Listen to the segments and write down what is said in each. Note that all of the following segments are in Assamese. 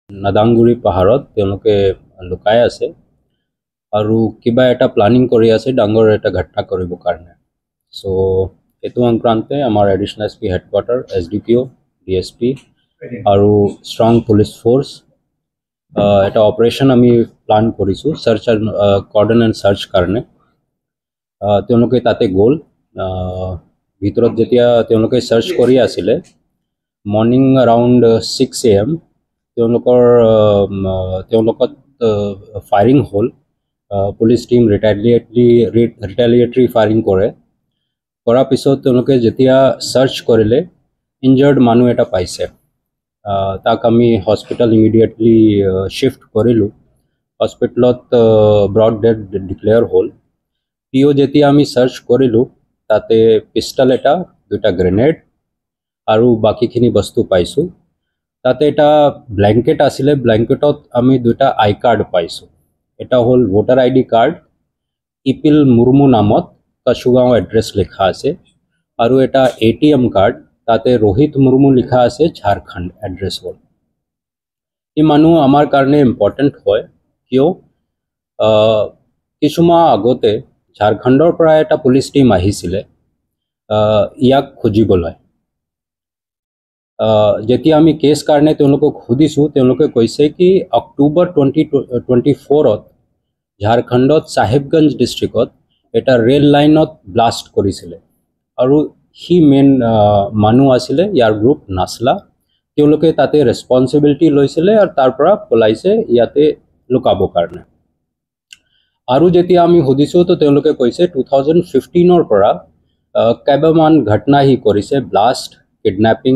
নাদাংগুৰি পাহাৰত তেওঁলোকে লুকাই আছে আৰু কিবা এটা প্লানিং কৰি আছে ডাঙৰ এটা ঘটনা কৰিবৰ কাৰণে। সো এইটো সংক্ৰান্তে আমাৰ এডিশনেল এছপি হেডকোৱাৰ্টাৰ SDPO DSP আৰু ষ্ট্ৰং পুলিচ ফোৰ্স এটা অপাৰেশ্যন আমি প্লান কৰিছোঁ সাৰ্চ কৰ্ডন এণ্ড সাৰ্চ কাৰণে। তেওঁলোকে তাতে গ'ল ভিতৰত যেতিয়া তেওঁলোকে সাৰ্চ কৰি আছিলে মৰ্নিং अराउंड 6 AM তেওঁলোকত ফায়াৰিং হ'ল। পুলিচ টিম ৰিটেলিয়েটৰি ফায়াৰিং কৰাৰ পিছত তেওঁলোকে যেতিয়া সাৰ্চ কৰিলে ইনজাৰ্ড মানুহ এটা পাইছে। তাক আমি হস্পিটেল ইমিডিয়েটলি শিফট কৰিলোঁ। হস্পিটেলত ব্ৰড ডেড ডিক্লেয়াৰ হ'ল। পিও যেতিয়া আমি সাৰ্চ কৰিলোঁ তাতে পিষ্টল এটা, দুটা গ্ৰেনেড আৰু বাকিখিনি বস্তু পাইছোঁ। তাতে এটা ব্লেংকেট আছিলে, ব্লেংকেটত আমি দুটা আই কাৰ্ড পাইছোঁ। এটা হ'ল ভোটাৰ ID কাৰ্ড ইপিল মুৰ্মু নামত কাছুগাঁও এড্ৰেছ লিখা আছে আৰু এটা ATM কাৰ্ড তাতে ৰোহিত মুৰ্মু লিখা আছে ঝাৰখণ্ড এড্ৰেছ হ'ল। এই মানুহ আমাৰ কাৰণে ইম্পৰ্টেণ্ট হয় কিয় কিছুমাহ আগতে ঝাৰখণ্ডৰ পৰা এটা পুলিচ টিম আহিছিলে ইয়াক খুজিবলৈ। যেতিয়া আমি কেছ কাৰণে তেওঁলোকক সুধিছোঁ তেওঁলোকে কৈছে কি অক্টোবৰ 2024 ঝাৰখণ্ডত সাহেবগঞ্জ ডিষ্ট্ৰিক্টত এটা ৰেল লাইনত ব্লাষ্ট কৰিছিলে আৰু সি মেইন মানুহ আছিলে ইয়াৰ গ্ৰুপ নাছলা। তেওঁলোকে তাতে ৰেছপন্সিবিলিটি লৈছিলে আৰু তাৰ পৰা পলাইছে ইয়াতে লুকাবৰ কাৰণে। আৰু যেতিয়া আমি সুধিছোঁ তো তেওঁলোকে কৈছে 2015 পৰা কেইবামান ঘটনা হি কৰিছে, ব্লাষ্ট, কিডনেপিং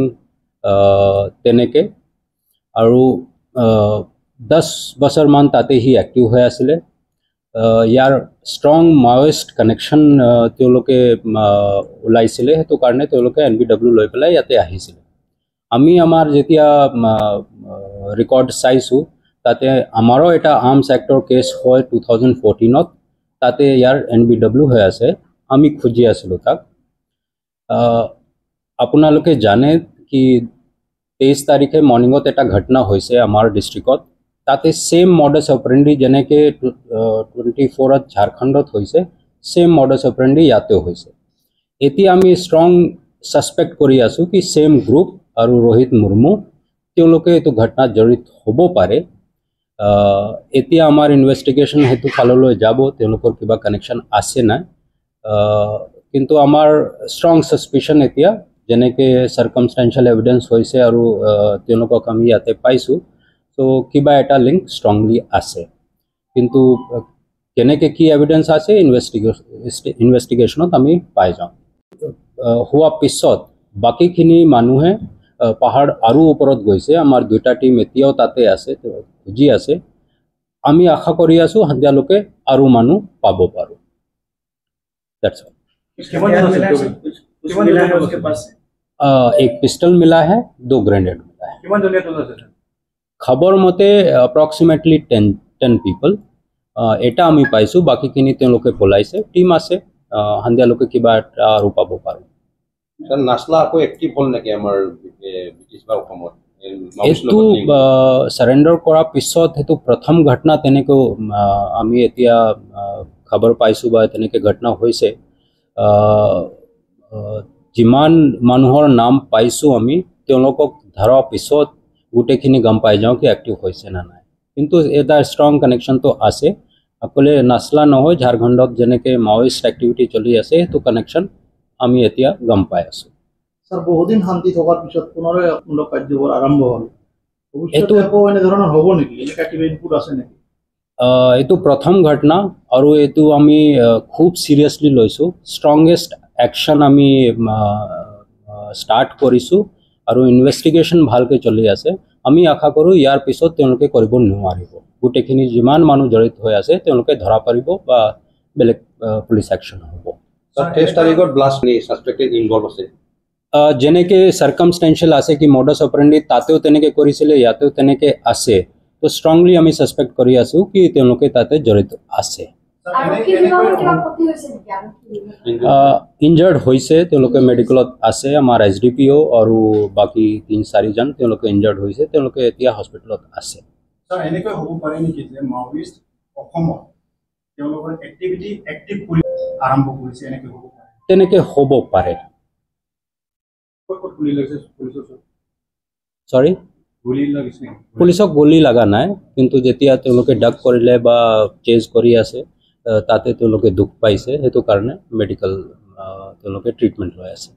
তেনেকে আৰু 10 বছৰমান তাতে হি এক্টিভ হৈ আছিলে। ইয়াৰ ষ্ট্ৰং মাওইষ্ট কানেকশ্যন তেওঁলোকে ওলাইছিলে, সেইটো কাৰণে তেওঁলোকে NBW লৈ পেলাই ইয়াতে আহিছিলে। আমি আমাৰ যেতিয়া ৰেকৰ্ড চাইছোঁ তাতে আমাৰো এটা আৰ্মছ এক্টৰ কেছ হয় 2014 তাতে ইয়াৰ NBW হৈ আছে। আমি খুজি আছিলোঁ তাক। আপোনালোকে জানে কি 23 তাৰিখে মৰ্নিঙত এটা ঘটনা হৈছে আমাৰ ডিষ্ট্ৰিক্টত। তাতে সেম মডাছ অপাৰেণ্ডি যেনেকে 24 ঝাৰখণ্ডত হৈছে সেম মডাছ অপাৰেণ্ডি ইয়াতে হৈছে। এতিয়া আমি ষ্ট্ৰং সাসপেক্ট কৰি আছোঁ কি সেম গ্ৰুপ আৰু ৰোহিত মুৰ্মু তেওঁলোকে এইটো ঘটনাত জড়িত হ'ব পাৰে। এতিয়া আমাৰ ইনভেষ্টিগেশ্যন সেইটো ফাললৈ যাব তেওঁলোকৰ কিবা কানেকশ্যন আছে না, কিন্তু আমাৰ ষ্ট্ৰং সাসপিশ্যন এতিয়া যেনেকে সাৰ্কামষ্টেঞ্চিয়েল এভিডেন্স হৈছে আৰু তেওঁলোকক আমি ইয়াতে পাইছোঁ। তো কিবা এটা লিংক ষ্ট্ৰংলি আছে, কিন্তু কেনেকে কি এভিডেন্স আছে ইনভেষ্টিগেশ্যনত আমি পাই যাওঁ। হোৱা পিছত বাকিখিনি মানুহে পাহাৰ আৰু ওপৰত গৈছে। আমাৰ দুটা টিম এতিয়াও তাতে আছে, খুজি আছে। আমি আশা কৰি আছোঁ সন্ধিয়ালৈকে আৰু মানুহ পাব পাৰোঁ। एक पिस्टल मिला है, 2 ग्रेनेड मिला है। खबर मते अप्रॉक्सिमेटली 10 पीपल এটা আমি পাইছোঁ। বাকিখিনি তেওঁলোকে পলাইছে। টিম আছে, সন্ধিয়ালৈকে কিবা এটা আৰু পাব পাৰোঁ। নাছলা আকৌ এক্টিভ হ'ল নেকি আমাৰ ব্ৰিটিছ বা অসমত? এইটো সাৰেণ্ডাৰ কৰাৰ পিছত সেইটো প্ৰথম ঘটনা তেনেকৈ আমি এতিয়া খবৰ পাইছোঁ বা তেনেকৈ ঘটনা হৈছে। যিমান মানুহৰ নাম পাইছোঁ আমি তেওঁলোকক ধৰাৰ পিছত গোটেইখিনি গম পাই যাওঁ কি এক্টিভ হৈছে না নাই, কিন্তু এটা ষ্ট্ৰং কানেকশ্যনটো আছে। অকলে নাছলা নহয়, ঝাৰখণ্ডত যেনেকৈ মাওইষ্ট এক্টিভিটি চলি আছে সেইটো কানেকশ্যন আমি এতিয়া গম পাই আছোঁ। স্যার বহুদিন শান্তি থকাৰ পিছত পুনৰায় কাৰ্যবোৰ আৰম্ভ হ'ল, এইটো আকৌ এনেধৰণৰ হ'ব নেকি? এনেকুৱা কিবা ইনপুট আছে নেকি? এইটো প্ৰথম ঘটনা আৰু এইটো আমি খুব চিৰিয়াছলি লৈছোঁ। ষ্ট্ৰংগেষ্ট একশ্যন আমি ষ্টাৰ্ট কৰিছোঁ আৰু ইনভেষ্টিগেশ্যন ভালকৈ চলি আছে। আমি আশা কৰোঁ ইয়াৰ পিছত তেওঁলোকে কৰিব নোৱাৰিব। গোটেইখিনি যিমান মানুহ জড়িত হৈ আছে তেওঁলোকে ধৰা পাৰিব বা বেলেগ পুলিচ একশ্যন হ'ব। 23 তাৰিখত ব্লাষ্ট সাসপেক্টেড ইনভলভ আছে যেনেকে সাৰ্কামষ্টেঞ্চিয়েল আছে কি মডাছ অপাৰেণ্ডি তাতেও তেনেকৈ কৰিছিলে, ইয়াতেও তেনেকৈ আছে। তো ষ্ট্ৰংলি আমি সাসপেক্ট কৰি আছোঁ কি তেওঁলোকে তাতে জড়িত আছে। ইনজাৰ্ড হৈছে, তেওঁলোকে মেডিকেলত আছে। আমাৰ SDPO আৰু বাকী 3-4জন তেওঁলোকে ইনজাৰ্ড হৈছে, তেওঁলোকে এতিয়া হস্পিটেলত আছে। স্যাৰ এনেকৈ হ'ব পাৰে নেকি যে মাওইষ্ট অসমত তেওঁলোকৰ এক্টিভিটি এক্টিভ কৰি আৰম্ভ কৰিছে, এনেকৈ হ'ব পাৰে? তেনেকৈ হ'ব পাৰে। ক'ত গুলি লাগিছে পুলিচৰ? চৰি, গুলি লাগিছে? পুলিচক গুলি লগা নাই, কিন্তু যেতিয়া তেওঁলোকে ডাক কৰিলে বা চেজ কৰি আছে, তাতে তেওঁলোকে দুখ পাইছে, সেইটো কাৰণে মেডিকেল তেওঁলোকে ট্ৰিটমেণ্ট লৈ আছে।